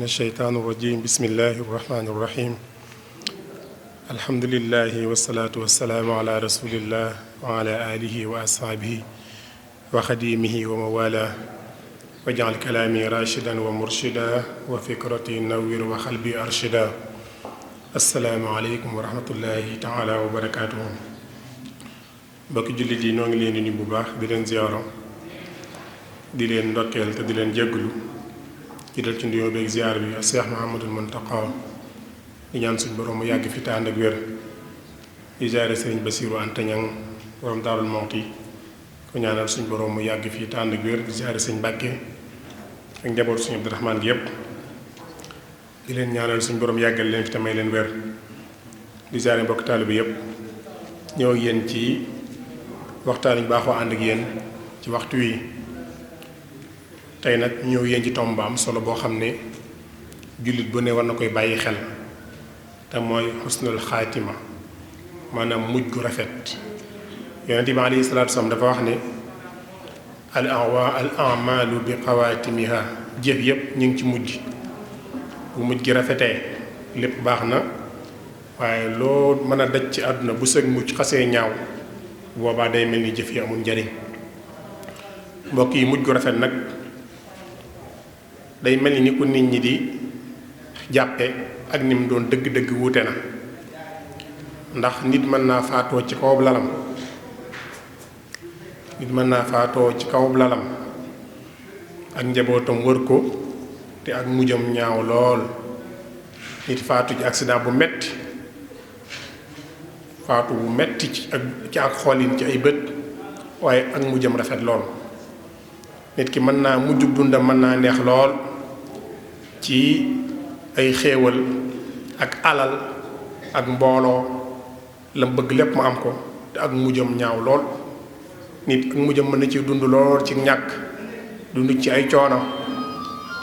الشيطان الرجيم بسم الله الرحمن الرحيم الحمد لله والصلاة والسلام على رسول الله وعلى آله وأصحابه وخديمه وموالاه واجعل كلامي راشدا ومرشدا وفكرتي نوّر وقلبي أرشدا السلام عليكم ورحمة الله تعالى وبركاته mbokki jullit yi noo ngi leen di nuyu bu baax di leen ziyaara di leen ndokkeel te di leen jégglu ci dal ci nuyoo beeg ziyaar bi Cheikh Mouhamadul Mountakha di ñaan suñ borom mu yàgg fi te ànd ak wér di ziyaare Sëriñ Bassirou Anta Niang borom Daarul Muxti ko ñaanal suñ borom mu yàgg fi te ànd ak wér di ziyaare Sëriñ Mbàkke ak njaboot suñu Abdourahmane gi yépp di leen ñaanal suñ borom yàggal leen fi te may leen wér di ziyaare mbokk taalibe bi yépp ñëw ak yéen ci waxtaan yu baaxoo ànd ak yéen ci waxtu wi tey nag ñëw yéen ci tomb am solo boo xam ne jullit bu ne war na koy bàyyi xel te mooy xusnul xaatima maanaam mujj gu rafet yonent bi alayhi salaatu wasalaam dafa wax ne al amalu bi xawaatimiha jëf yépp ñu ngi ci mujj bu mujj gi rafetee lépp baax na waaye loo mën a daj ci àdduna bu sëg mucc xasee ñaaw boobaa day mel ni jëf yi amul njariñ mbokk yi mujj gu rafet nag day mel ni ku nit ñi di jàppe ak ni mu doon dëgg-dëgg wuute na ndax nit mën naa faatoo ci kawub lalam ak njabootam wër ko te ak mujjam ñaaw lool nit faatu ci accident bu metti faatu bu metti ci ak xoolin ci ay bët waaye ak mujjam rafet lool nit ki mën naa mujjug dundam mën naa neex lool ci ay xéewal ak alal ak mbooloo la bëgg lépp mu am ko te ak mujjam ñaaw lool nit ak mujjam mën na ci dund lool ci ñàkk dund ci ay coono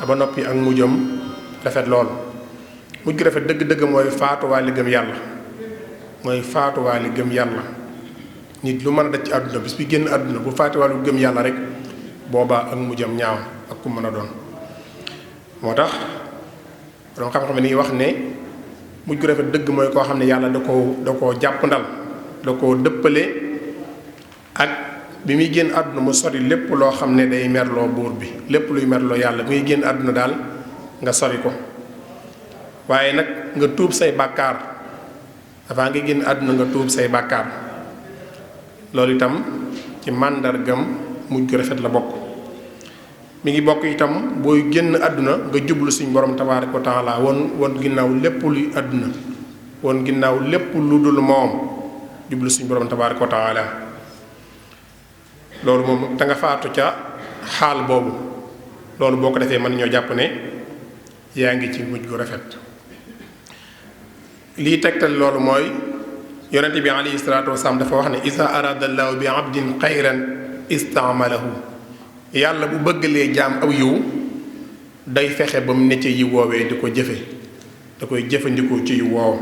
te ba noppi ak mujjam rafet lool mujj gi rafet dëgg-dëgg mooy faatuwaale gëm yàlla nit lu mën a daj ci àdduna bis bi génn àdduna bu faatuwaale gëm yàlla rek boobaa ak mujjam ñaaw ak ku mën a doon moo tax borom xam-xam ni wax ne mujj gu rafet dëgg mooy koo xam ne yàlla da koo jàpp ndal da koo dëppale ak bi muy génn àdduna mu sori lépp loo xam ne day merloo buur bi lépp luy merloo yàlla bi muy génn àdduna daal nga sori ko waaye nag nga tuub say bàkkaar avant nga génn àdduna nga tuub say bàkkaar loolu itam ci màndargam mujj gu rafet la bokk mi ngi bokk itam booy génn àdduna nga jublu suñ borom tabaaraka wa taala won ginnaaw lépp luy àdduna won ginnaaw lépp lu dul moom jublu suñ borom tabaaraka wa taala loolu moom te nga faatu ca xaal boobu loolu boo ko defee mën ñoo jàpp ne yaa ngi ci mujj gu rafet lii tegtal loolu mooy yonente bi alayhi salaatu wasalaam dafa wax ne isa arada allahu bi abdin xayran istaamalahu yàlla bu bëggalee jaam aw yiw day fexe ba mu ne ci yiw woowee di ko jëfe da koy jëfandikoo ci yiw woow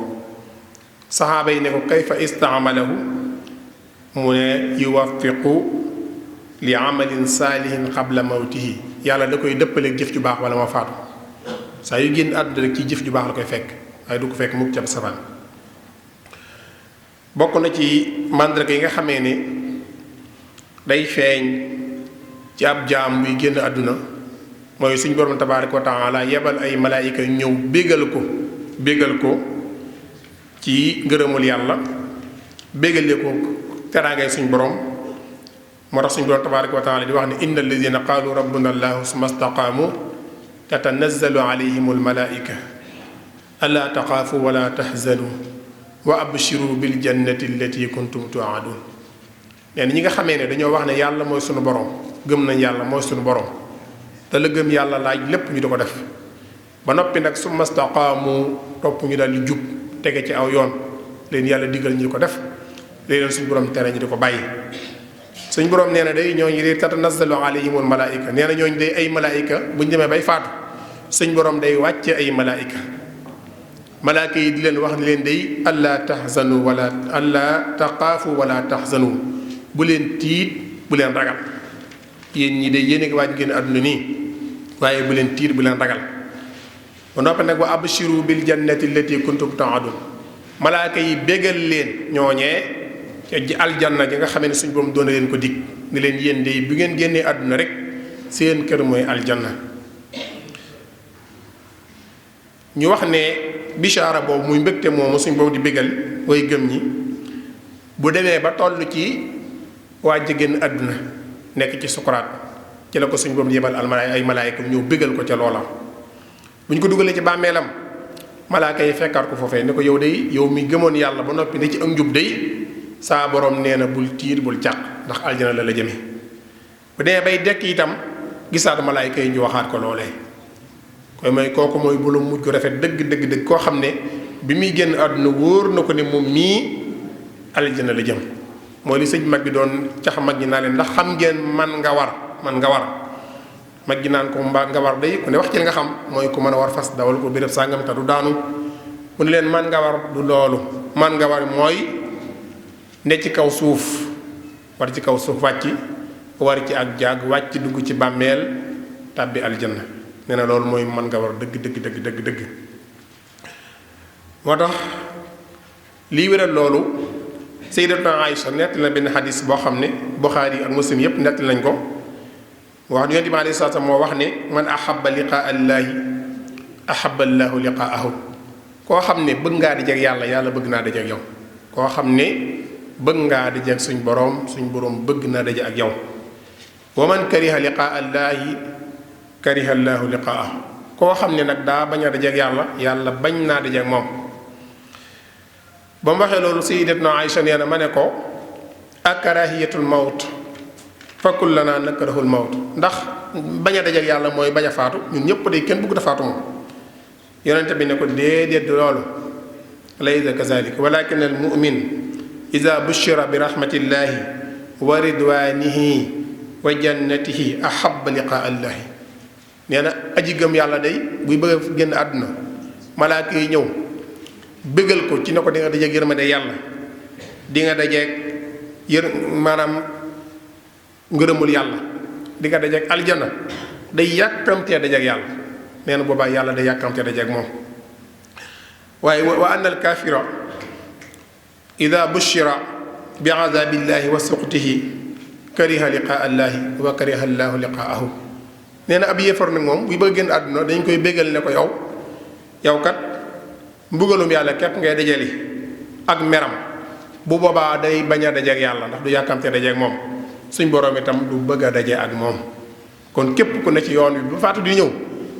saxaaba yi ne ko kayfa istaamalahu mu ne yuwaffiqu li amalin saalihin qabla mawtihi yàlla da koy dëppaleeg jëf ju baax wala ma faatu saa yu génn àdduna rek ci jëf ju baax la koy fekk waaye du ko fekk mukk ca safaan bokk na ci màndarga yi nga xamee ne day feeñ ci ab jaam buy génn àdduna mooy suñ borom tabaaraka wa taala yebal ay malaayika ñëw bégal ko ci ngërëmul yàlla bégalee ko teraangay suñ borom moo tax suñ borom tabaaraka wa taala di wax ne inna alladina qaalu rabbuna allahu summa staqaamu tatanazzalu alayhim almalaika allaa taxaafu wala taxzanu wa abshiru bil jannati allati kuntum tuadun nee na ñi nga xamee ne dañoo wax ne yàlla mooy sunu borom gëm nañ yàlla mooy sunu borom te la gëm yàlla laaj lépp ñu di ko def ba noppi nag summa staqaamu topp ñu daal di jub tege ci aw yoon leen yàlla digal ñu di ko def léegi leen suñu borom tere ñu di ko bàyyi suñ borom nee na day ñooñu day tatanazzalu alayhimul malaayika nee na ñooñu day ay malaayika bu ñu demee bay faatu suñ borom day wàcce ay malaayika malaayika yi di leen wax ni leen day allaa taxzanu wala allaa taqaafu wala taxzanu bu leen tiit bu leen ragal yéen ñi de yéen a ngi waaj génn àdduna nii waaye bu leen tiit bu leen ragal ba noppi nag wa abshiru bil jannati allati kuntum tu'adun malaaka yi bégal leen ñooñee ci aljanna ji nga xamee ne suñ borom doon na leen ko dig ni leen yéen de bu ngeen génnee àdduna rek seen kër mooy aljanna. ñu wax ne bishaara boobu muy mbégte moomu suñ boobu di bégal way gëm ñi bu demee ba toll ci waa ji génn àdduna nekk ci sukuraat ci la ko suñ boobu yebal ay malaayika ñëw bégal ko ca loola. bu ñu ko dugalee ci bàmmeelam malaaka yi fekkaat ko foofee ne ko yow day yow mi gëmoon yàlla ba noppi ne ci ak njub day saa borom nee na bul tiit bul càq ndax aljana la jëme bu demee bay dekk itam gisaat malaayika yi ñu waxaat ko loolee. koy mooy kooku mooy bu la mujj ko rafet dëgg koo xam ne bi muy génn àdduna wóor na ko ne moom mii aljana la jëm mooy li sëñ mag bi doon cax mag ñi naa leen ndax xam ngeen man nga war mag gi naan ko mbaa nga war day ku ne wax ci li nga xam mooy ku mën a war fas dawal ko béréb sàngam te du daanu mu ne leen man nga war du loolu man nga war mooy ne ci kaw suuf war ci kaw suuf wàcc war ci ak jaag wàcc dugg ci bàmmeel tàbbi aljanna nee na loolu mooy man nga war dëgg moo tax lii wéral loolu sayyidatuna Aïcha nettali na benn xadis boo xam ne Buxaari ak Muslim yépp nettali nañ ko wax Yonent bi alayhi salaatu moo wax ne man ahabba liqaa allaahi ahabba allaahu liqaahu koo xam ne bëgg ngaa di jeg yàlla yàlla bëgg naa di jeg yow koo xam ne bëgg ngaa di jeg suñ boroom bëgg naa daje ak yow wa man kariha liqaa allaahi kariha allaahu liqaahu koo xam ne nag daa bañ a daje ak yàlla bañ naa daje ak moom. ba mu waxee loolu sayyidatuna Aïcha nee na ma ne ko ak karahiyatul mawt fa kullanaa nakrahul mawt ndax bañ a daje ak yàlla mooy bañ a faatu ñun ñëpp de kenn bëgg da faatu moom. yonente bi ne ko déedéet loolu laysa kazalik walakin al mu'min ida bushira bi rahmatillahi wa ridwanihi wa jannatihi ahabba liqaa allahi nee na aji gëm yàlla day buy bëgg a génn àdduna malaaka yi ñëw bëggal ko ci ne ko di nga dajeeg yërmande yàlla di nga dajeeg maanaam ngërëmul yàlla di nga dajeeg aljana day yàkkamtee dajeeg yàlla nee na boobaa yàlla day yàkkamtee dajeeg moom. waaye wa anna al kaafira ida bushira bi azabillahi wa suqtihi kariha liqaa allahi wa kariha allahu liqaahu nee na ab yéefar nag moom buy bëgg génn àdduna dañ koy béggal ne ko yow kat mbugalum yàlla képp ngay dajali ak meram bu boobaa day bañ a dajeeg yàlla ndax du yàkkamte dajeeg moom suñ boroom itam du bëgg a daje ak moom kon képp ku ne ci yoon wi bu faatu di ñëw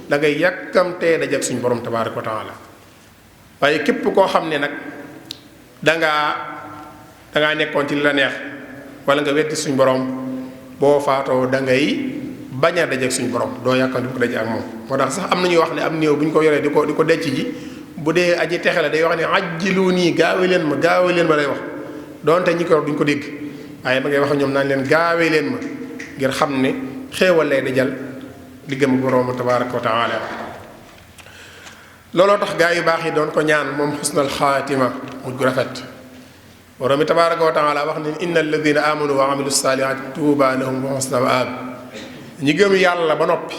da ngay yàkkamtee dajeeg suñ borom tabaaraka wa taala waaye képp koo xam ne nag dangaa nekkoon ci li la neex wala nga weddi suñ borom boo faatoo da ngay bañ a dajeeg suñ borom doo yàkkamte bu ko daje ak moom moo tax sax am na ñuy wax ne am néew bu ñu ko yoree di ko denc ji bu dee aji texe la day wax ne ajjilu nii gaawe leen ma lay wax donte ñi ko yor duñ ko dégg waaye ba ngay wax ñoom naan leen gaawe leen ma ngir xam ne xéewal lay dajal diggam ak borom tabaaraka wa taala looloo tax gaa yu baax yi doon ko ñaan moom xusnal xaatima mujj gu rafet borom bi tabaaraka wa taala wax ne inna alladina amanu wa amilu saalihaati tuuba lahum wa xusna maab ñi gëm yàlla ba noppi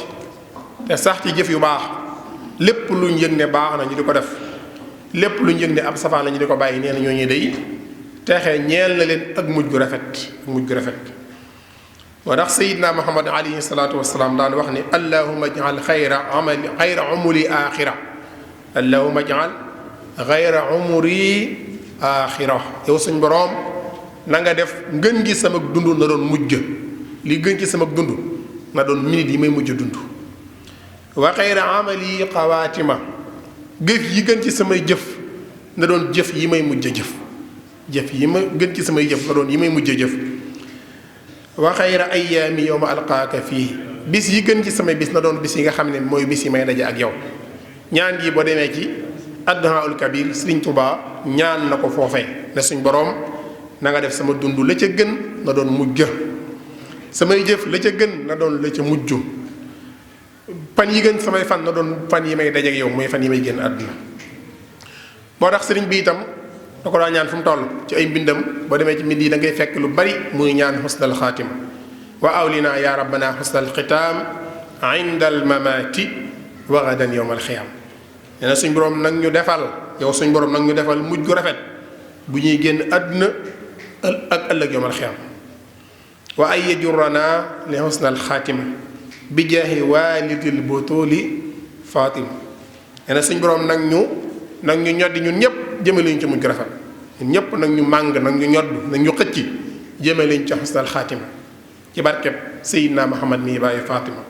te sax ci jëf yu baax lépp luñ yëg ne baax na ñu di ko def lépp luñ yëg ne ab safaan la ñu di ko bàyyi nee na ñooñu day texe ñeel na leen ak mujj gu rafet moo tax sayidna muhammad alayhi salaatu wasalaam daan wax ne allahuma jaal xayra umuri axira allahuma jaal xayra umuri axira yow suñ boroom na nga def ngën gi sama dund na doon mujj li gën ci sama dund na doon minute yi may mujj dund wa xayra amali xawaatima jëf yi gën ci samay jëf na doon jëf yi may mujj jëf yi ma gën ci samay jëf na doon yi may mujj jëf wa xayra ayaami yowma alqaaka fii bis yi gën ci samay bis na doon bis yi nga xam ne mooy bis yi may daje ak yow ñaan gi boo demee ci adduhaul kabir Sëriñ Tuubaa ñaan na ko foofee ne suñ boroom na nga def sama dund la ca gën na doon mujj samay jëf la ca gën na doon la ca mujj fan yi gën samay fan na doon fan yi may dajeek yow mooy fan yi may génn àdduna moo tax sëriñ bi itam da ko daa ñaan fu mu toll ci ay mbindam boo demee ci mbind yi da ngay fekk lu bari muy ñaan xusnal xaatima wa awlina ya rabbana xusnal xitaam inda al mamaati wa gadan yowm al xiyaam nee na suñ borom nag ñu defal yow suñ borom nag ñu defal mujj gu rafet bu ñuy génn àdduna ak ëllëg yawmal xiyaam wa ay yajurana li husnal xaatima bi jaahi waalidil butuli Fatima. nee na suñ borom nag ñu ñoddi ñun ñëpp jëmale ñu ci mujj gu rafet ñun ñëpp nag ñu màng nag ñu ñodd nag ñu xëcc jëmale ñu ci husnal xaatima ci barkeb Seydina Muhammad mi bàyyi Fatima.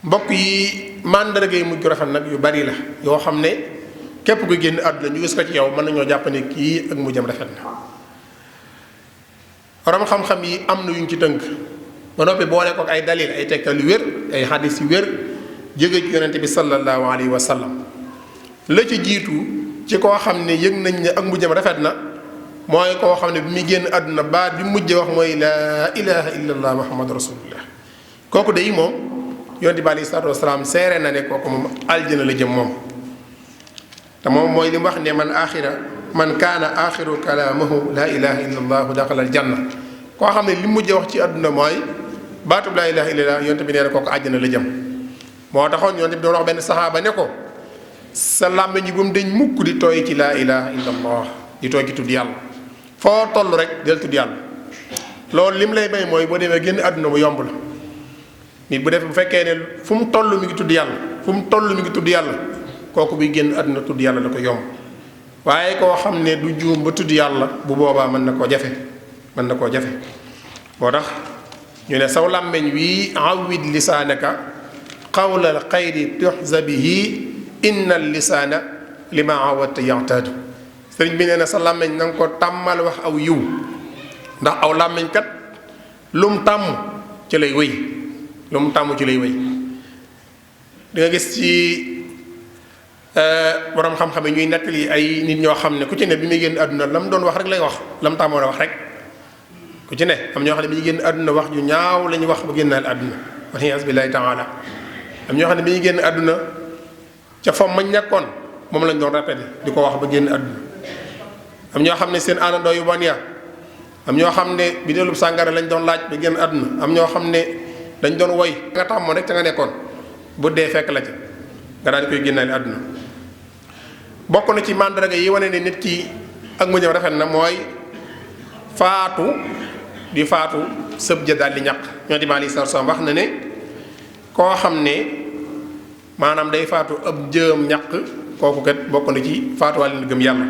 mbokk yi màndarga yi mujj gu rafet nag yu bari la yoo xam ne képp ku génn àdduna ñu gis ko ci yow mën nañoo jàpp ne kii ak mujjam rafet na. borom xam-xam yi am na yuñ ci tënk ba noppi boole ko ay dalil ay tegtal yu wér ay xadis yu wér jóge ci yonente bi sallallahu alayhi wa sallam. la ci jiitu ci koo xam ne yëg nañ ne ak mujjam rafet na mooy koo xam ne bi muy génn àdduna baat bi mujj wax mooy laa ilaha illallah muhammadu rasulullah. kooku day moom yonente bi alayhi salaatu wasalaam seere na ne kooku moom aljana la jëm moom. te moom mooy li mu wax ne man kaana axiru kalaamahu laa ilaha illallah daxala aljanna. koo xam ne li mujj wax ci àdduna mooy baatub laa ilaha illallah yonte bi nee na kooku àjjana la jëm. moo taxoon yonte bi doon wax benn saxaaba ne ko sa làmmiñ yi bu mu deñ mukk di tooy ci laa ilaha illallah di tooy ci tudd yàlla foo toll rek del tudd yàlla. loolu lim lay may mooy boo demee génn àdduna mu yomb la nit bu fekkee ne fu mu toll mi ngi tudd yàlla kooku bi génn àdduna tudd yàlla da ko yomb. waaye koo xam ne du juum ba tudd yàlla bu boobaa mën na koo jafe moo tax ñu ne saw làmmeñ wi awwid lisaanaka qawlal xayri tuxza bihi inna lisaana lima awadta yaxtaadu. sëriñ bi nee na sa làmmeñ na nga ko tàmmal wax aw yiw ndax aw làmmeñ kat lu mu tàmm ci lay wéy di nga gis ci borom xam-xam yi ñuy nettali ay nit ñoo xam ne ku ci ne bi muy génn àdduna la mu doon wax rek lay wax la mu tàmmoon a wax rek ku ci ne am ñoo xam ne bi ñu génn àdduna wax ju ñaaw la ñu wax ba génnaal àdduna waliyaas billaahi taala am ñoo xam ne bi ñu génn àdduna ca fam mañ nekkoon moom lañ doon répété di ko wax ba génn àdduna am ñoo xam ne seen àndandoo yu bon ya am ñoo xam ne bi delub sàngara lañ doon laaj ba génn àdduna am ñoo xam ne dañ doon woy nga tàmmoon rek ca nga nekkoon bu dee fekk la ca nga daal di koy génnaale àdduna. bokk na ci màndarga yi wane ne nit ki ak mujjam rafet na mooy faatu sëb ja daal di ñaq. ñoo di maali sar som wax na ne koo xam ne maanaam day faatu ab jëm ñaq kooku kat bokk na ci faatuwaale gëm yàlla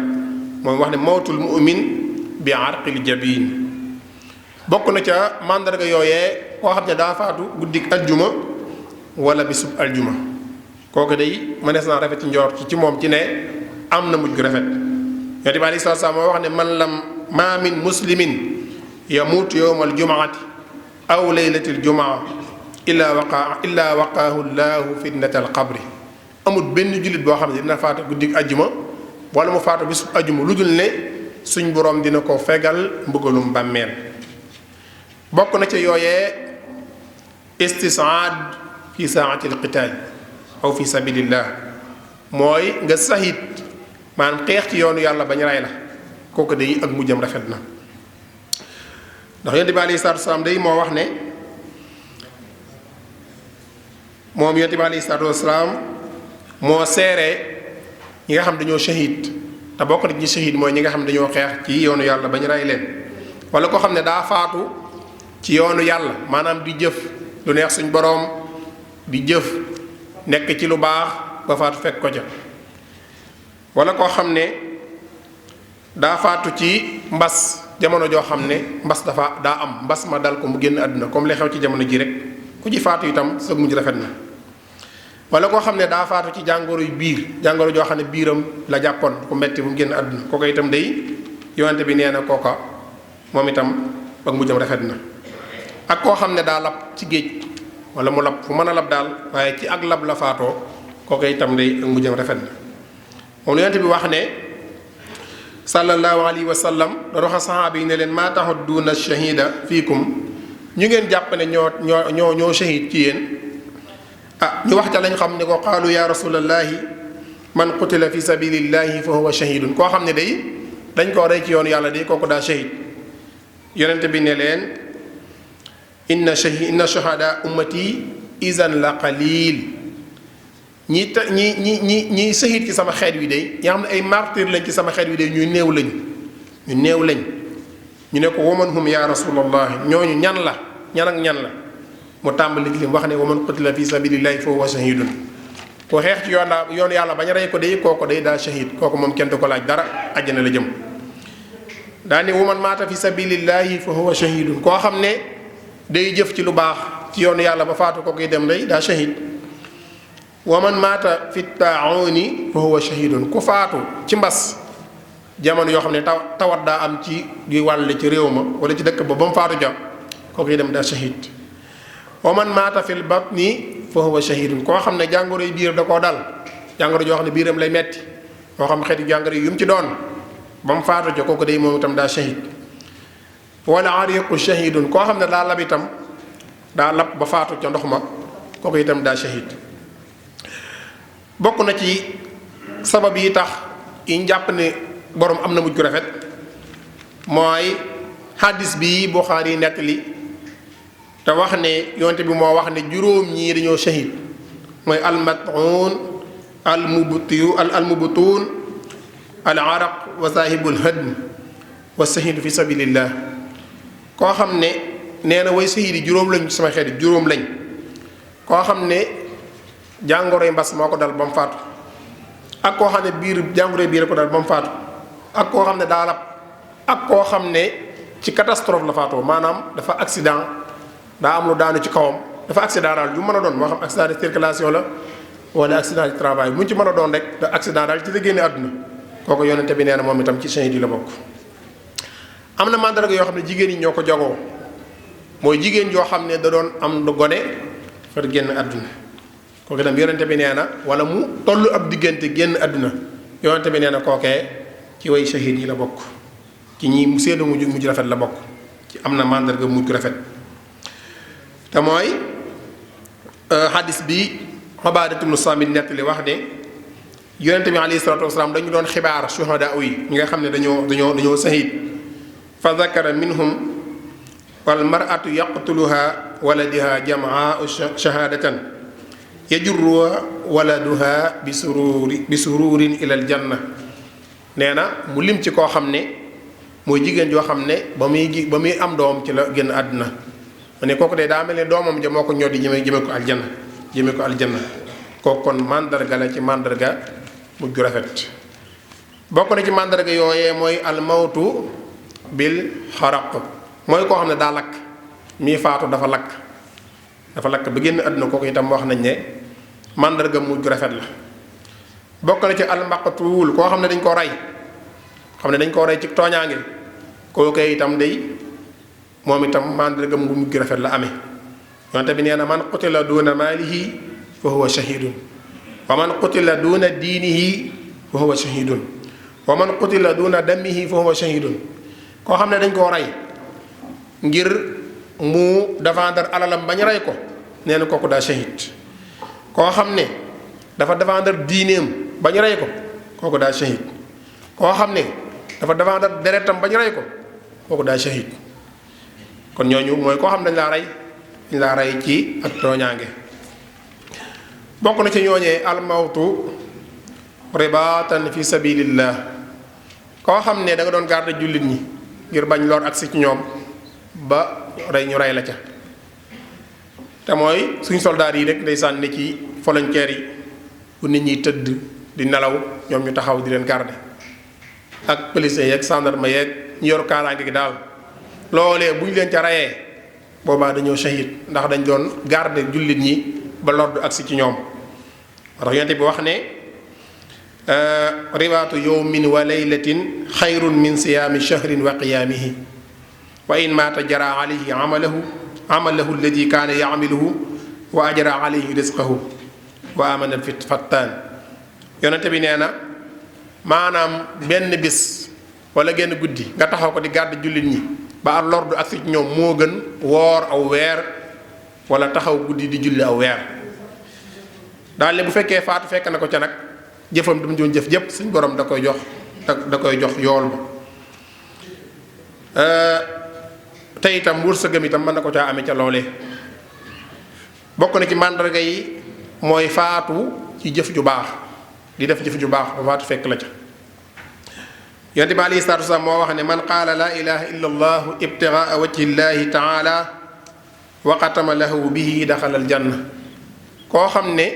moom wax ne mawtul mu'min bi arqil jabin. bokk na ca màndarga yooyee koo xam ne daa faatu guddik aljuma wala bisub aljuma kooku day mënees naa rafet ci njort ci moom ci ne am na mujj gu rafet. yonent bi aleyhi salaatu salaam moo wax ne man lam maa min muslimin yamuutu yowmal jumaati aw laylatil jumaa illaa waqaahu llaahu fitnatal qabri. amul benn jullit boo xam ne dina faatu guddik ajjuma wala mu faatu bisub ajjuma lu dul ne suñ boroom dina ko fegal mbugalum bàmmeel. bokk na ca yooyee istisaad fi saatil qitaal aw fi sabilillah mooy nga sahit maanaam xeex ci yoonu yàlla bañ ray la kooku day ak mujjam rafet na. ndax yonent bi alayhi salaatu wasalaam day moo wax ne moom yonent bi alayhi salaatu wasalaam moo seere ñi nga xam dañoo shahid te bokk na ci ñi shahid mooy ñi nga xam dañoo xeex ci yoonu yàlla bañ ray leen wala koo xam ne daa faatu ci yoonu yàlla maanaam di jëf lu neex suñ boroom di jëf nekk ci lu baax ba faatu fekk ko ca wala koo xam ne daa faatu ci mbas jamono joo xam ne mbas dafa daa am mbas ma dal ko mu génn àdduna comme li xew ci jamono ji rek ku ci faatu itam sa mujj rafet na. wala koo xam ne daa faatu ci jàngoro yu biir jàngoro joo xam ne biiram la jàppoon ku metti bu mu génn àdduna kooka itam day yonente bi nee na kooka moom itam ak mujjam rafet na. ak koo xam ne daa lab ci géej wala mu lab fu mën a lab daal waaye ci ak lab la faatoo kooku itam day ak mujjam rafet na. moom la yonent bi wax ne sallallahu alayhi wa sallam da doxa saxaaba yi ne leen maa taxudduuna shahida fiikum ñu ngeen jàpp ne ñoo shahid ci yéen. ñu wax ca lañ xam ne ko qaalu ya rasulallahi man qutila fi sabilillahi fa huwa shahidun koo xam ne day dañ koo rey ci yoonu yàlla day kooku daa shahid. yonent bi ne leen inna shuhada ummati izan la qalil ñi sahid ci sama xeet wi day ñi xam ne ay martyr lañ ci sama xeet wi day ñu néew lañ ñu ne ko waman hum ya rasulallah ñooñu ñan la ñan la mu tàmbali lim wax ne waman qutila fi sabilillahi fa huwa shahidun ko xeex ci yoon yàlla bañ rey ko day kooku day daa shahid kooku moom kenn du ko laaj dara àjjana la jëm daa ne waman maata fi sabilillahi fa huwa shahidun koo xam ne day jëf ci lu baax ci yoon yàlla ba faatu ko koy dem day daa shahid waman maata fi taa'uni fa huwa shahidun ku faatu ci mbas jamono yoo xam ne tawat daa am ci di wàll ci réew ma wala ci dëkk ba mu faatu ja kooku dem daa shahid wa man maata fil batni fa huwa shahidun koo xam ne jàngoro yi biir da koo dal jàngoro joo xam ne biiram lay metti moo xam xeeti jàngoro yi yu mu ci doon ba mu faatu ja kooku day moom itam daa shahid wala ariqu shahidun koo xam ne daa lab itam daa lab ba faatu ca ndox ma kooku itam daa shahid bokk na ci sabab yi tax yi jàpp ne borom am na mujj gu rafet mooy hadis bi Buxaari nettali te wax ne yonte bi moo wax ne juróom ñii dañoo shahid mooy almat'un almubtun al araq wa sahibul hadm wa shahidu fi sabilillah koo xam ne nee na way shahid yi juróom lañ sama xeet yi juróom lañ koo xam ne jàngoroy mbas moo ko dal ba mu faatu ak koo xam ne jàngoroy biir ko dal ba mu faatu ak koo xam ne daa lab ak koo xam ne ci catastrophe la faatoo maanaam dafa accident daa am lu daanu ci kawam dafa accident daal yu mën a doon moo xam accident de circulation la wala accident de travail mu ci mën a doon rek da accident daal ci la génne àdduna kooku yonente bi nee na moom itam ci shahid yi la bokk. am na mandarga yoo xam ne jigéen ñi ñoo ko jagoo mooy jigéen yoo xam ne da doon am lu gone far génn àdduna kooku itam yonente bi nee na wala mu toll ab diggante génn àdduna yonente bi nee na kookee ci way shahid yi la bokk ci ñi mu seenu mujj rafet la bokk ci am na mandarga mujj rafet te mooy hadis bi Ubaadatu bnu Saamit nettali wax ne yonente bi alayhi salaatu wasalaam dañu doon xibaar shuhadaa yi ñi nga xam ne dañoo shahid fa zakara minhum wal mar'atu yaqtuluha waladiha jamaa shahadatan yajurruha waladuha bi sururin ila al janna nee na mu lim ci koo xam ne mooy jigéen joo xam ne ba muy am doom ci la génn àdduna ma ne kooku de daa mel ne doomam ja moo ko ñoddi jëme ko aljanna kooku kon mandarga la ci mandarga mujj rafet bokk na ci mandarga yooyee mooy almawtu bil xaraq mooy koo xam ne daa lakk mii faatu dafa lakk ba génn àdduna kooku itam wax nañ ne mandarga mujj rafet la bokk na ci almaqtuul koo xam ne dañ koo rey ci tooñaange kooku itam day moom itam mandarga mu mujj rafet la amee yonte bi nee na man qutila duuna maalihi fa huwa shahidun wa man qutila duuna diinihi fa huwa shahidun wa man qutila duuna damihi fa huwa shahidun koo xam ne dañ koo rey ngir mu défendre alalam bañ rey ko nee na kooku daa shahid koo xam ne dafa défendre diineem bañ rey ko kooku daa shahid koo xam ne dafa défendre deretam bañ rey ko kooku daa shahid kon ñooñu mooy koo xam ne dañ laa rey ci ak tooñaange bokk na ci ñooñee almawtu ribaatan fi sabilillah koo xam ne da nga doon garder jullit ñi ngir bañ lor agsi ci ñoom ba ñu rey la ca te mooy suñ soldaar yi rek ndeysaan ne ci volontaires yi bu nit ñi tëdd di nelaw ñoom ñu taxaw di leen garder ak police yeeg gendarme yeeg ñu yor kaaraange gi daal loolee bu ñu leen ca reyee boobaa dañoo shahid ndax dañ doon garder jullit ñi ba lor du agsi ci ñoom wax yonte bi wax ne ribaatu yawmin wa laylatin xayrun min siyaami shahrin wa qiyaamihi wa in maata jara alayhi amalahu alladi kaana yaamiluhu wa ajra alayhi risqahu wa amana fi fattaan yonente bi nee na maanaam benn bis wala genn guddi nga taxaw ko di gàdd jullit ñi ba lor du agsi ci ñoom moo gën woor aw weer wala taxaw guddi di julli aw weer daal ne bu fekkee faatu fekk na ko ca nag jëfam du mu doon jëf jëpp suñ borom da koy jox yool ba te itam wërsëgam itam mën na ko caa amee ca loolee bokk na ci màndarga yi mooy faatu ci jëf ju baax di def jëf ju baax ba faatu fekk la ca. yonent bi alayhi salaatu wasalaam moo wax ne man qaala laa ilaha illa allahu ibtigaa wajhi llahi taala wa xatama lahu bihi daxala aljanna. koo xam ne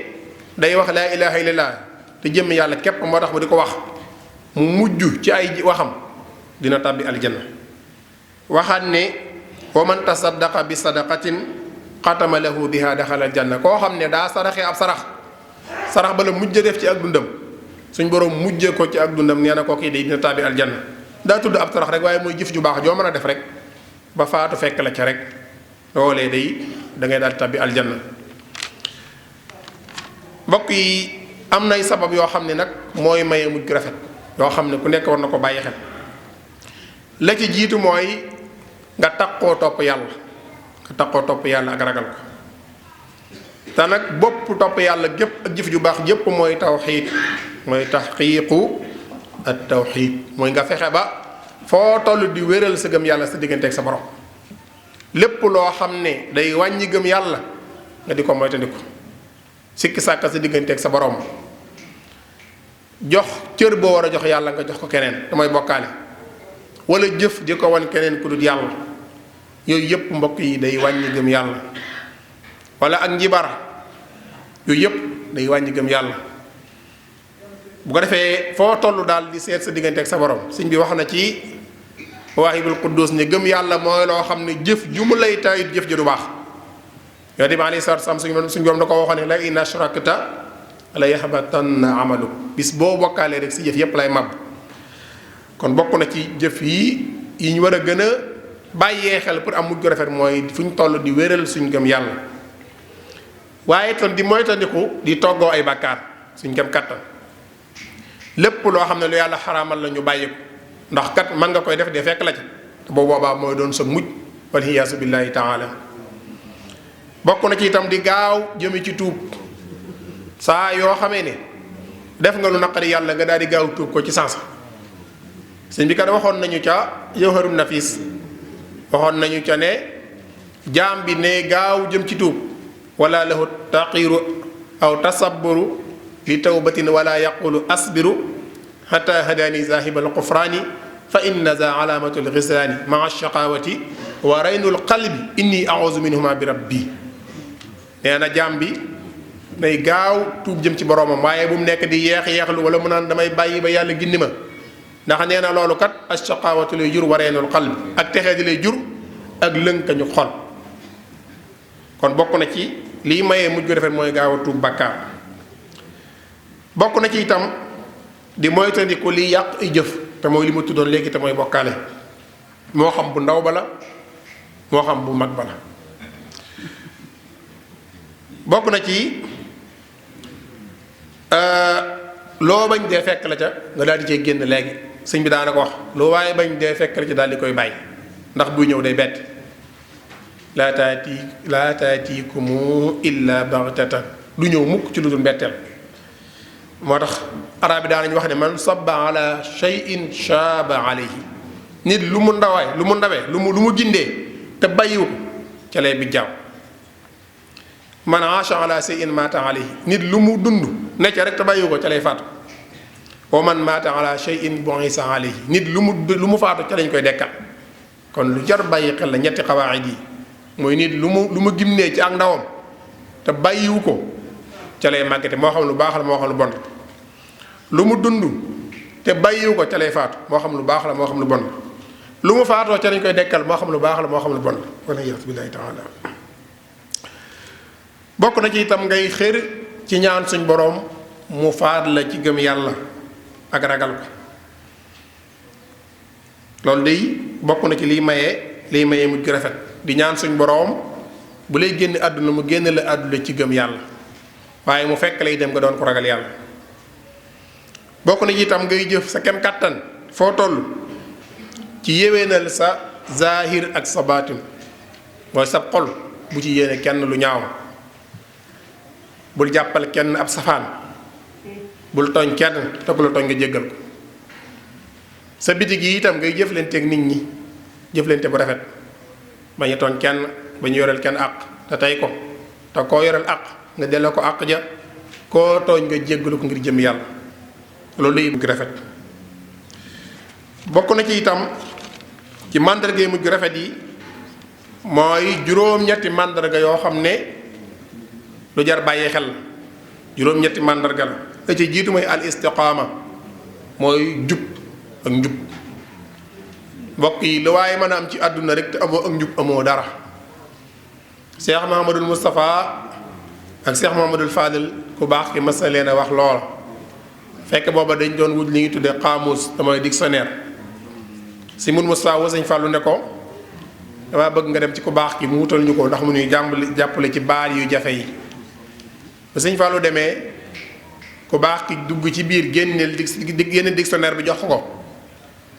day wax laa ilaha illallah te jëm yàlla képp moo tax mu di ko wax mu mujj ci ay waxam dina tàbbi aljanna. waxaat ne wa man tasaddaqa bi sadaqatin xatama lahu biha daxala aljanna. koo xam ne daa saraxee ab sarax ba la mujj def ci ak dundam suñ borom mujjee ko ci ak dundam nee na kooku day dina tàbbi aljanna. daa tudd ab sarax rek waaye mooy jëf ju baax joo mën a def rek ba faatu fekk la ca rek loolee day da ngay daal tàbbi aljanna. mbokk yi am nay sabab yoo xam ne nag mooy maye mujj rafet yoo xam ne ku nekk war na ko bàyyi xel. la ci jiitu mooy nga takkoo topp yàlla ak ragal ko. te nag bopp topp yàlla gépp ak jëf ju baax jépp mooy tawxiid mooy taxqiiqu at tawxiid mooy nga fexe ba foo toll di wéral sa gëm yàlla sa diggante ak sa borom. lépp loo xam ne day wàññi gëm yàlla nga di ko moytandiku. sikki sàkka sa diggante ak sa borom. jox cër boo war a jox yàlla nga jox ko keneen damay bokkaale wala jëf di ko wan keneen ku dul yàlla yooyu yëpp mbokk yi day wàññi gëm yàlla. wala ak njibar yooyu yëpp day wàññi gëm yàlla. bu ko defee foo toll daal di seet sa diggante ak sa borom sëñ bi wax na ci waahibul quddus ne gëm yàlla mooy loo xam ne jëf ju mu lay taayit jëf ju du baax. yonent bi alayhi salaatu wa salaam suñu borom da ko waxoon ne la in ashrakta la yaxbatanna amaluk bis boo bokkaalee rek si jëf yépp lay màbb. kon bokk na ci jëf yi ñu war a gën a bàyyee xel pour am mujj gu rafet mooy fu ñu toll di wéral suñ gëm yàlla. waaye itam di moytandiku di toggoo ay bàkkaar suñ gëm kattan lépp loo xam ne lu yàlla xaraamal la ñu bàyyi ko ndax kat mën nga koy def de fekk la ca te boobu boobaa mooy doon sa mujj wal iyaasu billaahi taala. bokk na ci itam di gaaw jëme ci tuub saa yoo xamee ne def nga lu naqari yàlla nga daal di gaaw tuub ko ci sansa. sëñ bi kat waxoon nañu ca Jawharun Nafis waxoon nañu ca ne jaam bi ne gaaw jëm ci tuub wala lahu taqiru aw tasabburu li tawbatin wala yaqulu asbiru xata hadani zahibal qufraani fa inna za alaamatul xisaani maa shaqawati wa raynul qalbi inni auzu minhuma bi rabbi. nee na jaam bi nay gaaw tuub jëm ci boroomam waaye bu mu nekk di yeexlu wala mu naan damay bàyyi ba yàlla gindi ma ndax nee na loolu kat ashaqawatu lay jur wa raynul qalbi ak texee di lay jur ak lënkañu xol. kon bokk na ci lii mayee mujj gu rafet mooy gaaw a tuub bàkkaar. bokk na ci itam di moytandiku liy yàq ay jëf te mooy li ma tuddoon léegi te mooy bokkaale moo xam bu ndaw ba la moo xam bu mag ba la. bokk na ci loo bañ dee fekk la ca nga daal di cee génn léegi sëñ bi daana ko wax loo waaye bañ dee fekk la ca daal di koy bàyyi ndax buy ñëw day bett. laa taatiikumu illa baxtatan du ñëw mukk ci lu dul mbetteel. moo tax arab yi daanañu wax ne man sabba ala shay'in shaaba alayhi nit lu mu ndawee lu mu gindee te bàyyiwu ko ca lay bi jaaw. man aasha ala shay'in maata alayhi nit lu mu dund ne ca rek te bàyyiwu ko ca lay faatu. wa man maata ala shay'in bu'isa alayhi nit lu mu faatu ca lañ koy dekkal. kon lu jar bàyyi xel la ñetti xawaayid yi mooy nit lu mu gimnee ci ak ndawam te bàyyiwu ko ca lay màggate moo xam lu baax la moo xam lu bon. lu mu dund te bàyyiwu ko ca lay faatu moo xam lu baax la moo xam lu bon. lu mu faatoo ca lañ koy dekkal moo xam lu baax la moo xam lu bon. wala yàlla billaahi taala. bokk na ci itam ngay xër ci ñaan suñ boroom mu faat la ci gëm yàlla ak ragal ko. loolu day bokk na ci liy maye mujj rafet di ñaan suñ boroom bu lay génn àdduna mu génn la àdduna ci gëm yàlla waaye mu fekk lay dem nga doon ko ragal yàlla. bokk na ci itam ngay jëf sa kem kàttan foo toll ci yéwénal sa zahir ak sa baatin mooy sa xol bu ci yéene kenn lu ñaaw bul jàppal kenn ab safaan bul tooñ kenn te ku la tooñ nga jéggal ko. sa bitig yi itam ngay jëflanteeg nit ñi jëflante bu rafet bañ a tooñ kenn ba ñu yoreel kenn àq te tey ko te koo yoreel àq nga delloo ko àq ja koo tooñ nga jéggalu ko ngir jëm yàlla. loolu day mujj rafet. bokk na ci itam ci màndarga yi mujj rafet yi mooy juróom-ñetti màndarga yoo xam ne lu jar bàyyi xel la. juróom-ñetti màndarga la ci jiitu mooy al istiqaama mooy jub ak njub. mbokk yi lu waaye mën a am ci àdduna rek te amoo ak njub amoo dara. Cheikh Mouhamadul Moustapha ak Cheikh Mouhamadul Fadil ku baax ki mas na leen a wax loola. fekk booba dañ doon wut li ñuy tuddee xaamuus damay dictionnaire. si mun Moustapha woo Sëñ Fàllu ne ko damaa bëgg nga dem ci ku baax ki mu wutal ñu ko ndax mu ñuy jàppale ci baal yu jafe yi. ba Sëñ Fàllu demee ku baax ki dugg ci biir génne dictionnaire bi jox ko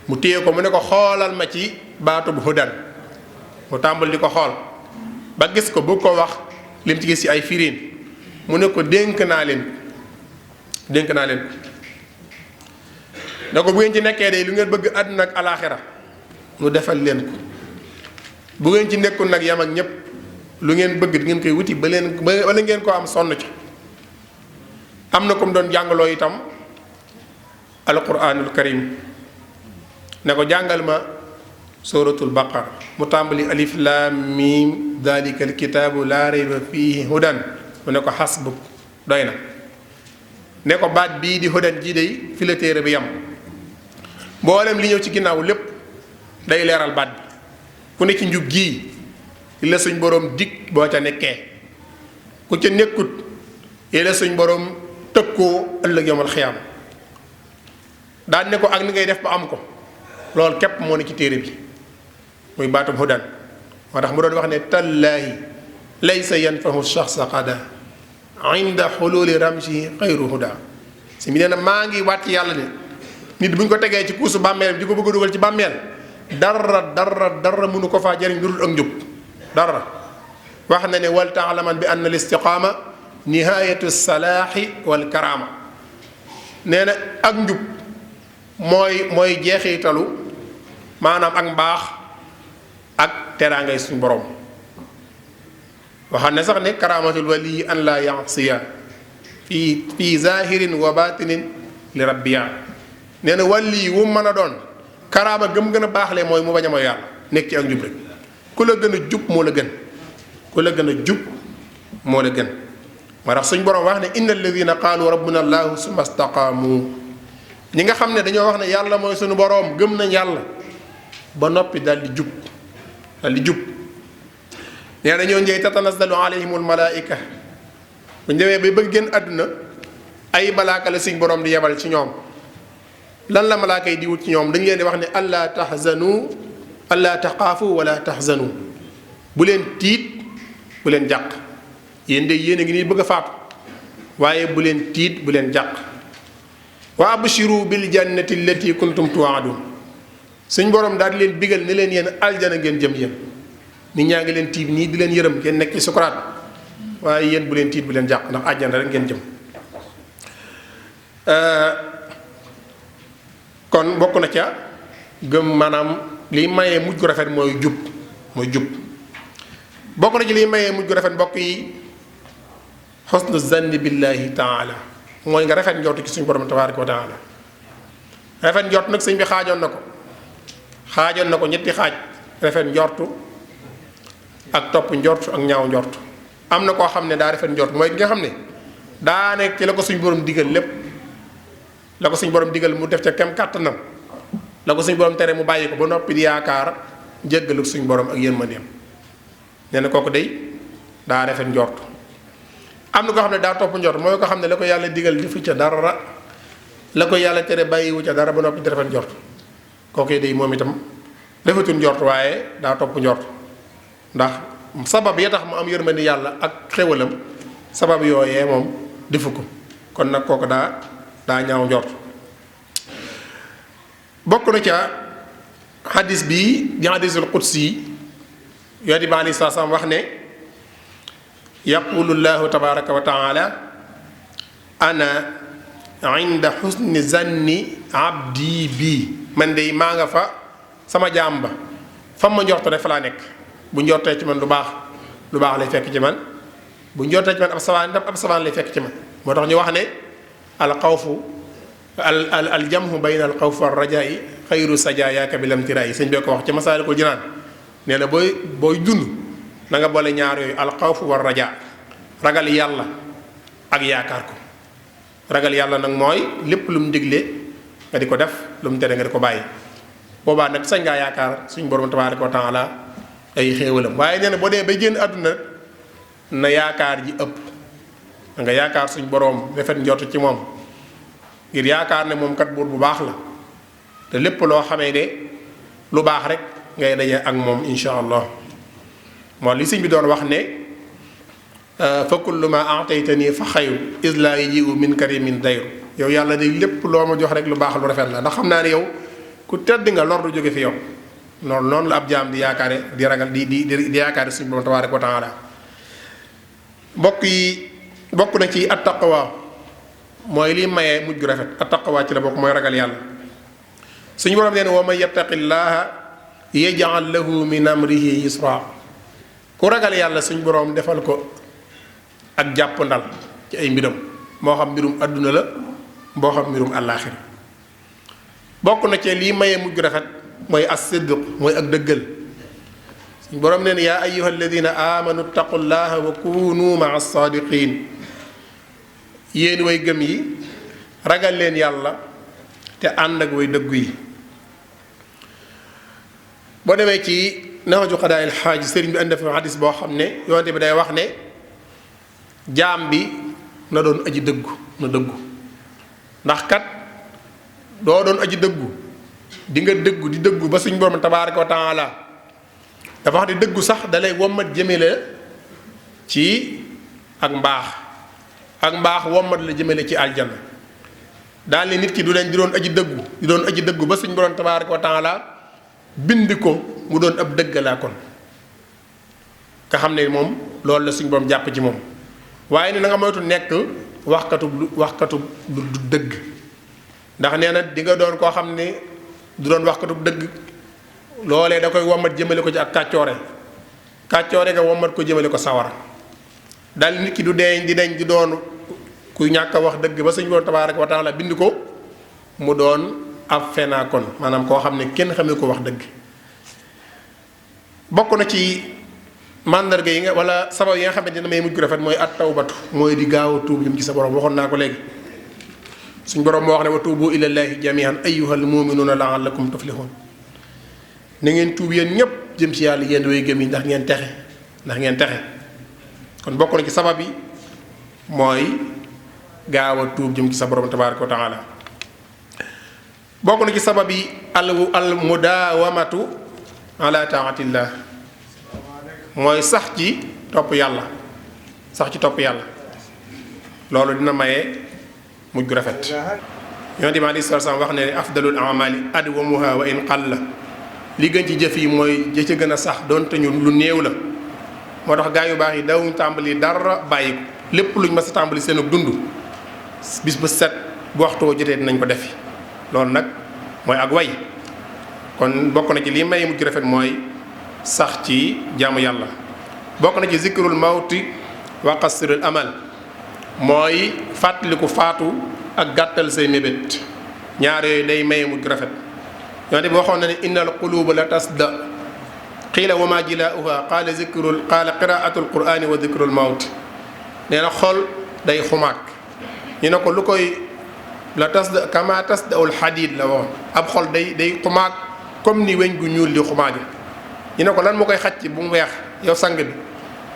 mu téye ko mu ne ko xoolal ma ci baatu bu hudan mu tàmbal di ko xool ba gis ko bu ko wax lim ci gis ci ay firiin mu ne ko dénk naa leen ne ko bu ngeen ci nekkee de lu ngeen bëgg àdduna ak alaaxira mu defal leen ko bu ngeen ci nekkul nag yam ak ñépp lu ngeen bëgg di ngeen koy wuti ba ngeen ko am sonn ci. am na ko mu doon jàngaloo itam alquranul karim ne ko jàngal ma suratul baqara mu tàmbali alif lam mim dalikal kitaabu laa rayba fiihi hudan mu ne ko xasbuk doy na. ne ko baat bii di hudan jii day fi la téere bi yam mboolem li ñëw ci ginnaaw lépp day leeral baat bi ku ne ci njub gii li la suñ boroom dig boo ca nekkee ku ca nekkut yi la suñ boroom tëkkoo ëllëg yomal xiyaam daan ne ko ak ni ngay def ba am ko loolu képp moo ne ci téere bi muy baatum hudan moo tax mu doon wax ne tallaahi laysa yanfahu shaxsa qada inda xululi ramsi xayru huda si mi nee na maa ngi wàcc yàlla ne nit bu ñu ko tegee ci kuusu bàmmeel di ko bëgg a dugal ci bàmmeel dara mënu ko faa jëriñ lu dul ak njub dara. wax na ne wal taalaman bi anna al istiqaama nihayatu salaaxi wal karaama nee na ak njub mooy jeexitalu maanaam ak mbaax ak teraangay suñu borom. waxam ne sax ne karaamatul wali an la yasiya fi zahirin wa batinin li rabbiya nee na wali wu mën a doon karaama gëm gën a baaxlee mooy mu bañ a mooy yàlla nekk ci ak njub rek ku la gën a jub moo la gën ku la gën a jub moo la gën. moo tax suñ borom wax ne inna alladina qaalu rabbuna allahu summa staqaamu ñi nga xam ne dañoo wax ne yàlla mooy suñu boroom gëm nañ yàlla ba noppi daal di jub nee na ñoo njëy tatanazzalu alayhimul malaika bu ñu demee ba bëgg génn àdduna ay malaaka la suñ boroom di yebal ci ñoom. lan la malaaka yi di wut ci ñoom dañu leen di wax ne allaa tahzanu allaa taxaafu wala tahzanu bu leen tiit bu leen jàq yéen de yéen a ngi nii bëgg a faatu waaye bu leen tiit bu leen jàq wa abshiru bil jannati allati kuntum tuwaadun suñ borom daal di leen bigal ne leen yéen aljana ngeen jëm yéen nit ñaa ngi leen tiib nii di leen yërëm ngeen nekk ci sukuraat waaye yéen bu leen tiit bu leen jàq ndax aljana rek ngeen jëm. kon bokk na ca gëm maanaam liy mayee mujj gu rafet mooy jub bokk na ci liy mayee mujj gu rafet mbokk yi xusnu zanni billahi taala mooy nga rafet njortu ci suñu borom tabaaraka wa taala. rafet njort nag sëñ bi xaajoon na ko ñetti xaaj rafet njortu ak topp njortu ak ñaaw njortu. am na koo xam ne daa rafet njort mooy ki nga xam ne daa nekk ci la ko suñu borom digal lépp la ko suñu borom digal mu def ca kem kàttanam la ko suñu borom tere mu bàyyi ko ba noppi di yaakaar jéggalu suñu borom ak yërmandeem nee na kooku day daa rafet njort. am na koo xam ne daa topp njort mooy ko xam ne la ko yàlla digal defu ca dara la ko yàlla tere bàyyiwu ca dara ba noppi di rafet njort kooku day moom itam rafetul njort waaye daa topp njort ndax sabab ya tax mu am yërmande yàlla ak xewalam sabab yooyee moom defu ko kon nag kooku daa ñaaw njort. bokk na ca xadis bii di xadisul qudsi yonent bi aleyhi salaam wax ne yaqulu llahu tabaraka wa taala ana inda xusni zanni abdi bii man de maa nga fa sama jaam ba fa ma njort rek fa laa nekk bu njortee ci man lu baax lay fekk ci man bu njortee ci man ab sawaan lay fekk ci man moo tax ñu wax ne al xawfu al jamhu bayna al xawfi war rajaa'i xayru sajaayaaka bi lam tiraa yi sëñ bee ko wax ci Masaalikul Jinaan nee na booy dund na nga boole ñaar yooyu al xawfu war rajaa ragal yàlla ak yaakaar ko ragal yàlla nag mooy lépp lu mu digle nga di ko def lu mu tere nga di ko bàyyi boobaa nag sañ ngaa yaakaar suñ borom tabaaraka wa taala ay xéewalam waaye nee na boo dee bay génn àdduna na yaakaar ji ëpp da nga yaakaar suñ borom rafet njort ci moom ngir yaakaar ne moom kat buur bu baax la te lépp loo xamee ne lu baax rek ngay daje ak moom insha allah moo li sëñ bi doon wax ne fa kullu ma ataytani fa xayru is laa yajiu min karimin dayru yow yàlla de lépp loo ma jox rek lu baax lu rafet la ndax xam naa ne yow ku tedd nga lor du jóge fi yow noonu la ab jaam di yaakaare di ragal di yaakaare suñu borom tabaaraka wa taala mbokk yi bokk na ci attaqwa mooy li mayee mujj gu rafet attaqwa ci la bokk mooy ragal yàlla suñu borom nee na wa man yattaqillaha yaj'al lahu min amrihi yusra ku ragal yàlla suñu borom defal ko ak jàpp ndal ci ay mbiram moo xam mbirum adduna la moo xam mbirum àllaaxira bokk na ci lii mayee mujj gu rafet mooy as-sidq mooy ak dëggal suñu borom nee na yaa ayyuha alladina amanu taqullaha wa kunu maa as-saadiqin yéen way gëm yi ragal leen yàlla te ànd ak way dëggu yi boo demee ci Nahju Qadaa'il Haaj sëriñ bi indi fi hadis boo xam ne yonte bi day wax ne jaam bi na doon aji dëggu na dëggu ndax kat doo doon aji dëggu di nga dëggu di dëggu ba suñ borom tabaaraka wa taala dafa wax ne dëggu sax dalay wommat jëmale ci ak mbaax wommat la jëmale ci aljanna daal ni nit ki du leen di doon aji dëggu ba suñ borom tabaaraka wa taala bind ko mu doon ab dëggalaa kon nga xam ne moom loolu la suñ borom jàpp ci moom waaye ne na nga moytu nekk waxkatu du dëgg ndax nee na di nga doon koo xam ne du doon waxkatu dëgg loolee da koy wommat jëmale ko ci ak kàccoore nga wommat ko jëmale ko sawara daal nit ki du deeñ di doon kuy ñàkk a wax dëgg ba suñu borom tabaaraka wa taala bind ko mu doon ab fenaa kon maanaam koo xam ne kenn xamee ko wax dëgg bokk na ci màndarga yi nga wala sabab yi nga xamante ne may mujj rafet mooy at tawbatu mooy di gaaw a tuub jëm ci sa borom waxoon naa ko léegi suñ borom moo wax ne wa tuubu ilallahi jamian ayyuhal muminuuna la'allakum tuflihun na ngeen tuub yéen ñépp jëm ci yàlla yéen way gëm yi ndax ngeen texe kon bokk na ci sabab yi mooy gaaw a tuub jëm ci sa borom tabaaraka wa taala bokk na ci sabab yi al mudaawamatu ala taatillah mooy sax ci topp yàlla loolu dina maye mujj gu rafet yonent bi alayhi salaam wax ne afdalul amali adwamuha wa in qalla li gën ci jëf yi mooy jë ca gën a sax doonte ñu lu néew la moo tax gaa yu baax yi dawuñ tàmbali dara bàyyi ko lépp luñ mas a tàmbali seen ak dund bis bu set bu waxtoo jotee dinañ ko defi loolu nag mooy ak way kon bokk na ci lii may mujj rafet mooy sax ci jaamu yàlla bokk na ci zikrul mawti wa qasrul amal mooy fàttaliku faatu ak gàttal say mébét ñaar yooyu day maye mujj rafet yonte bi waxoon na ne innal quluba la tasda qiila wa ma jilaa'uha qaala qiraatul qur'ani wa zikrul mawti nee na xol day xumaag ñu ne ko lu koy la tasda kama tasdaul xadiid la woon ab xol day xumaag comme ni weñ gu ñuul di xumaage ñu ne ko lan moo koy xacc bu mu weex yow sang bi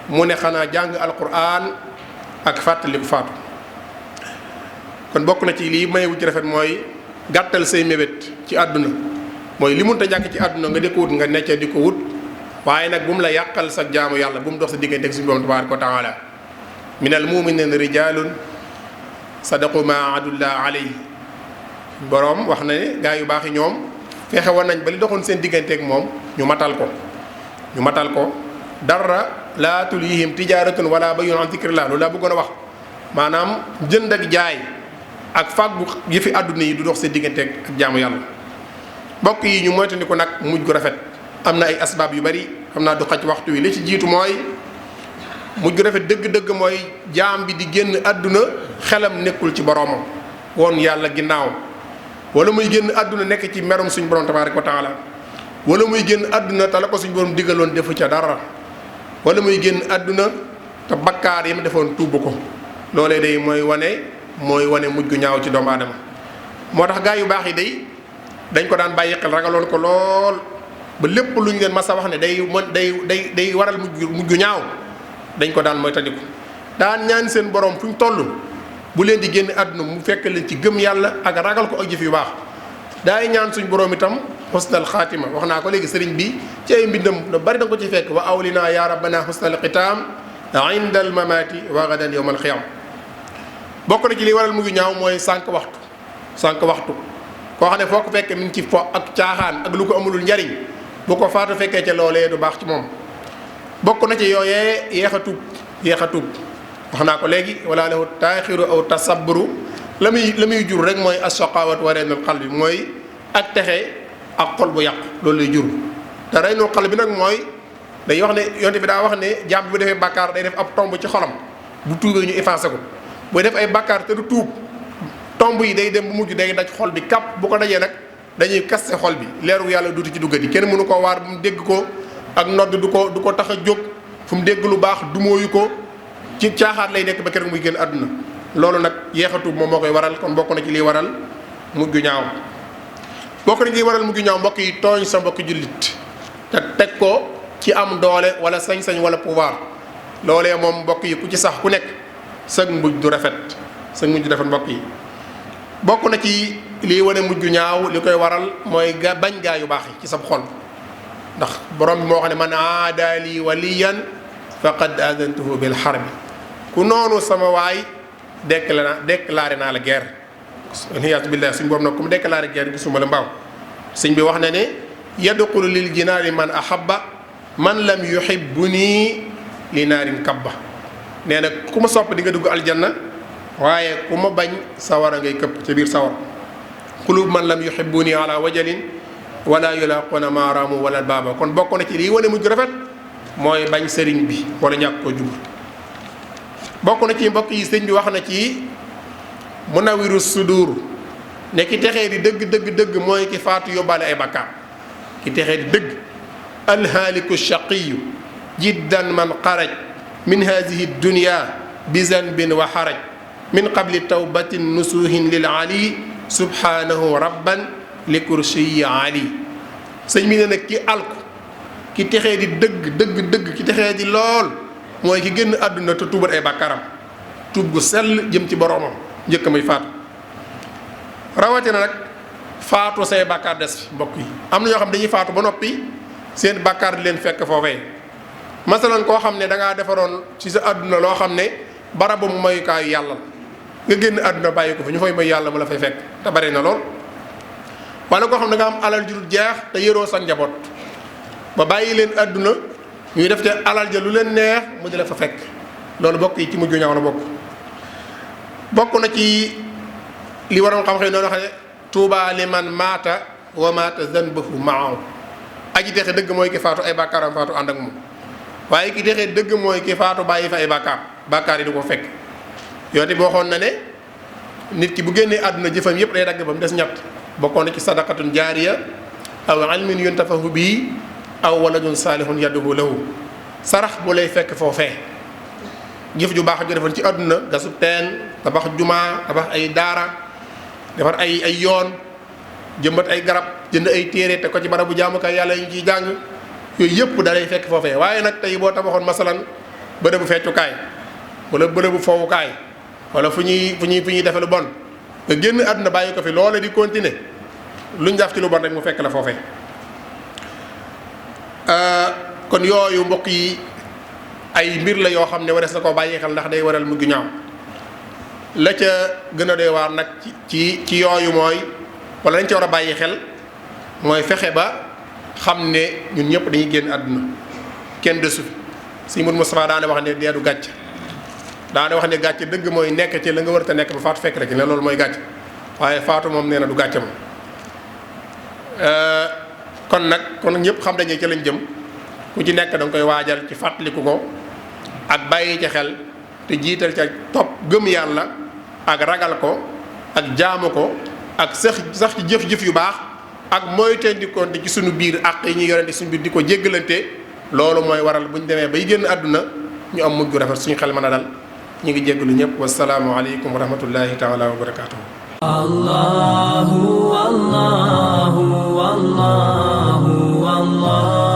mu ne xanaa jàng alquran ak fàttaliku faatu kon bokk na ci lii may wu ci rafet mooy gàttal say mébét ci àdduna mooy li munta jàkk ci àdduna nga di ko wut nga necca di ko wut waaye nag bu mu la yàqal sa jaamu yàlla bu mu dox sa diggante ak suñu borom tabaaraka wa taala minal mu'minina rijaalun sadaqu ma ahadullah alayhi boroom wax na ne gaa yu baax yi ñoom fexe woon nañ ba li doxoon seen digganteeg moom ñu matal ko dara laa tulhihim tijaaratun wala bayyun an zikrillah loolu laa bëggoon a wax maanaam jënd ak jaay ak fàggu yëfi àdduna yi du dox seen digganteeg ak jaamu yàlla mbokk yi ñu moytandiku nag mujj gu rafet am na ay asbaab yu bari xam naa du xaj waxtu wi li ci jiitu mooy mujj gu rafet dëgg-dëgg mooy jaam bi di génn àdduna xelam nekkul ci boroomam woon yàlla ginnaaw, wala muy génn àdduna nekk ci merum suñ borom tabaaraka wa taala, wala muy génn àdduna te la ko suñ borom digaloon defu ca dara, wala muy génn àdduna te bakkaar yi mu defoon tuubu ko. loolee day mooy wane mujj gu ñaaw ci doomu aadama. moo tax gaa yu baax yi dañ ko daan bàyyi xel, ragaloon ko lool ba lépp lu ñu leen mas a wax ne day waral mujj gu ñaaw dañ ko daan moytandiku. daan ñaan seen borom fu ñu toll bu leen di génn àdduna mu fekk leen ci gëm yàlla ak ragal ko ak jëf yu baax. daay ñaan suñ borom itam xusnal xaatima. wax naa ko léegi sëriñ bi ci ay mbindam da bari da nga ko ci fekk wa awlina ya rabbana xusnal xitaam inda al mamati wa gadan yowm al xiyam. bokk na ci li waral mujj ñaaw mooy sànq waxtu koo xam ne foo ko fekkee mi ngi ci fo ak caaxaan ak lu ko amulul njariñ, bu ko faatu fekkee ca loolee du baax ci moom. bokk na ci yooyee yéex a tuub wax naa ko léegi wala lahu taaxiru aw tasabburu la muy jur rek mooy asaqawat wa reynul xal bi mooy ak texe ak xol bu yàqu loolu lay jur. te reynul xal bi nag mooy dañuy wax ne yonte bi daa wax ne jàmm bi bu defee bàkkaar day def ab tomb ci xolam, bu tuubee ñu effacé ko. buy def ay bàkkaar te du tuub tomb yi day dem bu mujj day daj xol bi kàpp, bu ko dajee nag dañuy kaste xol bi, leeru yàlla duuti ci duggati. kenn mënu koo waar bu mu dégg ko, ak nodd du ko tax a jóg, fu mu dégg lu baax dumóoyu ko, ci caaxaat lay nekk ba keroog muy génn àdduna. loolu nag yeexatu moom moo koy waral. kon bokk na ci liy waral mujj ñaaw. bokk na ci liy waral mujj ñaaw mbokk yi tooñ sa mbokki jullit te teg ko ci am doole wala sañ-sañ wala pouvoir. loolee moom mbokk yi ku ci sax ku nekk sag mujj du rafet mbokk yi. bokk na ci liy wane mujj ñaaw li koy waral mooy bañ gaa yu baax yi ci sab xol. ndax borom bi moo xam ne man aadaali waliyan faqad adantuhu bil harbi. ku noonu sama waay déclaré naa la guerre. waliyaasu billaah suñ boobu nag ku mu déclaré guerre gisuma la mbaaw. sëñ bi wax na ne yadxulu lil jinaani man ahabba man lam yuhibbuni li naarin kabba. nee na ku ma sopp di nga dugg aljanna, waaye ku ma bañ sawara ngay këpp ca biir sawar. qulub man lam yuhibbuni ala wajalin wala yulaquuna maaraamu wala baaba. kon bokk na ci lii wane mujj rafet mooy bañ sëriñ bi wala ñàkk koo jublu. bokk na ci mbokk yi sëñ bi wax na ci munawiru sudur ne ki texee di dëgg mooy ki faatu yóbbaale ay bakkaar. ki texee di dëgg alhaaliku shaqiyu jiddan man xaraj min hadihi dunya bi zanbin wa xaraj min qabli tawbatin nusuhin lil ali subhanahu rabban li kursiyi ali. sëñ bi ne nag ki alku ki texee di dëgg ki texee di lool mooy ki génn àdduna te tuubat ay bàkkaaram tuub gu sell jëm ci boroomam njëkk muy faatu. rawatina nag faatu say bàkkaar des fi mbokk yi. am na ñoo xam dañuy faatu ba noppi seen bàkkaar di leen fekk foofee. masalan koo xam ne dangaa defaroon ci sa àdduna loo xam ne barabu mu mayukaayu yàlla nga génn àdduna bàyyi ko fa ñu fay may yàlla mu la fay fekk te bari na lool. wala koo xam ne da nga am alal ju dul jeex te yëroo sa njaboot ba bàyyi leen àdduna ñuy def te alal ja lu leen neex mu di la fa fekk. loolu bokk yi ci mujj ñaaw la bokk na ci li waroon xam-xam noonu wax ne tuuba liman maata wa maata zanbahu maaw. aji texe dëgg mooy ki faatu ay bàkkaaram faatu ànd ak moom, waaye ki texe dëgg mooy ki faatu bàyyi fa ay bàkkaar yi du ko fekk. yoote bi waxoon na ne nit ki bu génnee àdduna jëfam yëpp day dagg ba mu des ñett. bokkoon na ci sadaqatun jaariya aw ilmin yuntafahu bii aw waladun saalihun yad'u lahu. sarax bu lay fekk foofee, jëf ju baax ju defoon ci àdduna gasub teen, tabax jumaa, tabax ay daara, defar ay yoon, jëmbat ay garab, jënd ay téere te ko ci barabu jaamukaay yàlla yi ñu ciy jàng, yooyu yëpp da lay fekk foofee. waaye nag tey boo tabaxoon masalan bërëbu feccukaay wala bërëbu fowukaay wala fu ñuy defe lu bon, nga génn àdduna bàyyi ko fi loola di continuer luñ def ci lu bon rek mu fekk la foofee. kon yooyu mbokk yi ay mbir la yoo xam ne warees na koo bàyyi xel ndax day waral mujj ñaaw. la ca gën a doy waar nag ci yooyu mooy wala dañ ca war a bàyyi xel mooy fexe ba xam ne ñun ñëpp dañuy génn àdduna kenn desu fi. si Mourou Moustapha daane wax ne dee du gàcc, daane wax ne gàcc dëgg mooy nekk ci la nga war a nekk ba faatu fekk la ci ne loolu mooy gàcc, waaye faatu moom nee na du gàcc moom. kon ñëpp xam dañu ci lañ jëm, ku ci nekk da nga koy waajal ci fàttaliku ko ak bàyyi ci xel te jiital ca topp gëm yàlla ak ragal ko ak jaamu ko ak sax ci jëf-jëf yu baax ak moytandikoon ci sunu biir ak yi ñuy yorante suñu biir di ko jéggalante loolu mooy waral bu ñu demee bay génn àdduna ñu am mujj gu rafet suñu xel mën a dal ñu ngi jéggalu ñëpp wasalaamu aleykum wa rahmatullahi taala wa barakatuhu. Allahu Allahu Allahu Allahu